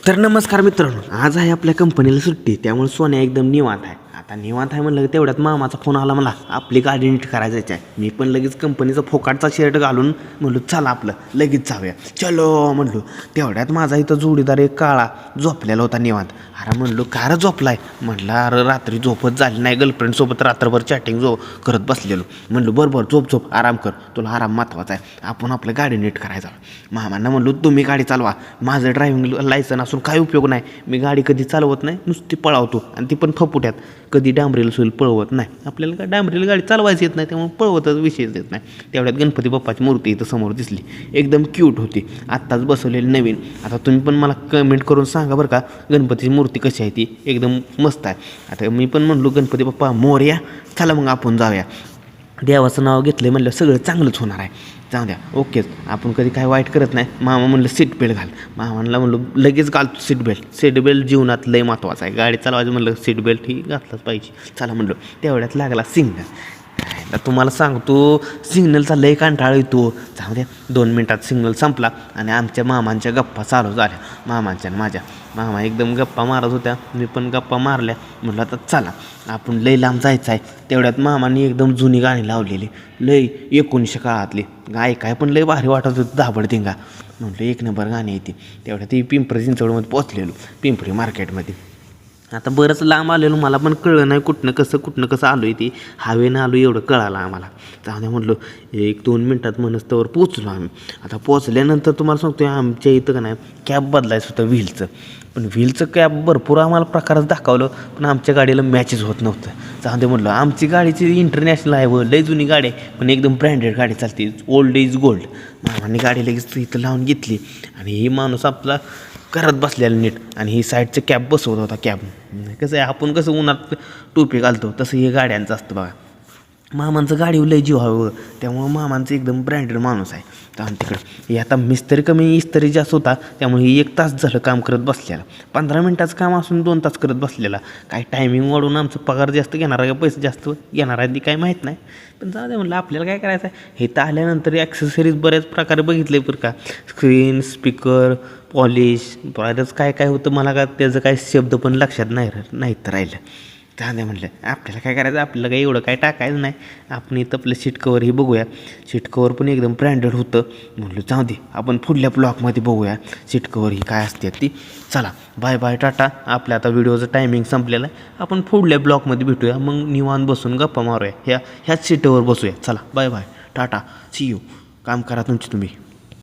तर नमस्कार मित्रांनो, आज आहे आपल्या कंपनीला सुट्टी, त्यामुळे सोन्या एकदम निवांत आहे. आता निवांत आहे म्हणलं तेवढ्यात मामाचा फोन आला, मला आपली गाडी नीट करायचं आहे. मी पण लगेच कंपनीचा फोकाटचा शर्ट घालून म्हणलो चला आपलं लगेच जाऊया, चलो म्हणलो. तेवढ्यात माझा इथं जोडीदार एक काळा झोपलेला होता निवांत. अरे म्हणलो कार झोपलाय, म्हटलं अरे रात्री झोपच झाली नाही, गर्लफ्रेंडसोबत रात्रभर चॅटिंग करत बसलेलो. म्हणलो बरोबर झोप आराम कर, तुला आराम महत्त्वाचा आहे, आपण आपलं गाडी नीट करायचा. मामांना म्हणलो तुम्ही गाडी चालवा, माझं ड्रायव्हिंग लायसन असून काही उपयोग नाही, मी गाडी कधी चालवत नाही, नुसती पळवतो, आणि ती पण फपुट्यात, कधी डांबरीला सोयील पळवत नाही. आपल्याला काय डांबरीला गाडी चालवायची येत नाही, त्यामुळे पळवतच विषयच येत नाही. तेवढ्यात गणपती बाप्पाची मूर्ती इथं समोर दिसली, एकदम क्यूट होती, आत्ताच बसवलेली नवीन. आता तुम्ही पण मला कमेंट करून सांगा बरं का, गणपतीची मूर्ती कशी आहे, ती एकदम मस्त आहे. आता मी पण म्हणलो गणपती बाप्पा मोरया, चला मग आपण जाऊया. देवाचं नाव घेतलं म्हणलं सगळं चांगलंच होणार आहे, जाऊ द्या ओकेच, आपण कधी काय वाईट करत नाही. मामा म्हणलं सीट बेल्ट घाल, मामाला म्हणलं लगेच घालतो सीट बेल्ट जीवनात लय महत्त्वाचं आहे, गाडी चालवायचं म्हणलं सीट बेल्ट ही घातलंच पाहिजे. चला म्हणलं, तेवढ्यात लागला सिग्नल. आता तुम्हाला सांगतो सिग्नलचा लय कंटाळा येतो. जाऊ द्या, 2 मिनटात सिग्नल संपला आणि आमच्या मामांच्या गप्पा चालू झाल्या, मामांच्या आणि माझ्या. मामा एकदम गप्पा मारत होत्या, मी पण गप्पा मारल्या. म्हटलं आता चला आपण लय लांब जायचं आहे. तेवढ्यात मामांनी एकदम जुनी गाणी लावलेली, लय 1900 काळातली ऐकाय पण लय भारी वाटत होतं, धाबडदिंगा. म्हटलं एक नंबर गाणी येते. तेवढ्यात ती पिंपरी चिंचवडमध्ये पोचलेलो, पिंपरी मार्केटमध्ये. आता बरंच लांब आलेलो, मला पण कळलं नाही कुठनं कसं आलो आहे, ती हवेनं आलो एवढं कळालं आम्हाला. त्यामुळे म्हटलं 1-2 मिनटात मनस्तवर पोचलो आम्ही. आता पोचल्यानंतर तुम्हाला सांगतो आमच्या इथं का नाही कॅब बदलायचं होतं व्हीलचं, पण व्हीलचं कॅब भरपूर आम्हाला प्रकारच दाखवलं, पण आमच्या गाडीला मॅचेस होत नव्हतं. चांगलं म्हटलं आमची गाडीची इंटरनॅशनल आहे व लय जुनी गाडी आहे, पण एकदम ब्रँडेड गाडी चालते, ओल्ड इज गोल्ड. मामाने गाडी लगेच इथं लावून घेतली आणि ही माणूस आपला करत बसलेला नीट, आणि ही साईडचं कॅब बसवत होता. कॅब कसं आहे, आपण कसं उन्हात टोपी घालतो तसं हे गाड्यांचं असतं बघा. मामांचं गाडी लय जीव हवं, त्यामुळं मामांचं एकदम ब्रँडेड माणूस आहे. तर तिकडं हे आता मिस्त्री कमी इस्त्री जास्त होता, त्यामुळे 1 तास झालं काम करत बसलेला. 15 मिनटाचं काम असून 2 तास करत बसलेला. काय टायमिंग वाढून आमचं पगार जास्त घेणार आहे का पैसे जास्त घेणार आहे ती काय माहीत नाही, पण जाऊ दे म्हणलं आपल्याला काय करायचं आहे. हे तर आल्यानंतर ॲक्सेसरीज बऱ्याच प्रकारे बघितले बरं का, स्क्रीन, स्पीकर, पॉलिश, बरंच काय होतं, मला का त्याचं काय शब्द पण लक्षात नाहीत राहिलं. त्याने म्हटलं आपल्याला काय करायचं, आपल्याला काही एवढं काय टाकायचं नाही, आपण इथं आपलं सीट कवर ही बघूया. सीट कवर पण एकदम ब्रँडेड होतं. म्हटलं जाऊ दे आपण पुढल्या ब्लॉकमध्ये बघूया सीट कवर ही काय असते ती. चला बाय बाय टाटा, आपल्या आता व्हिडिओचं टायमिंग संपलेलं आहे, आपण पुढल्या ब्लॉकमध्ये भेटूया, मग निवांत बसून गप्पा मारूया, ह्याच सीटवर बसूया. चला bye bye tata, see you, काम करा तुमची तुम्ही.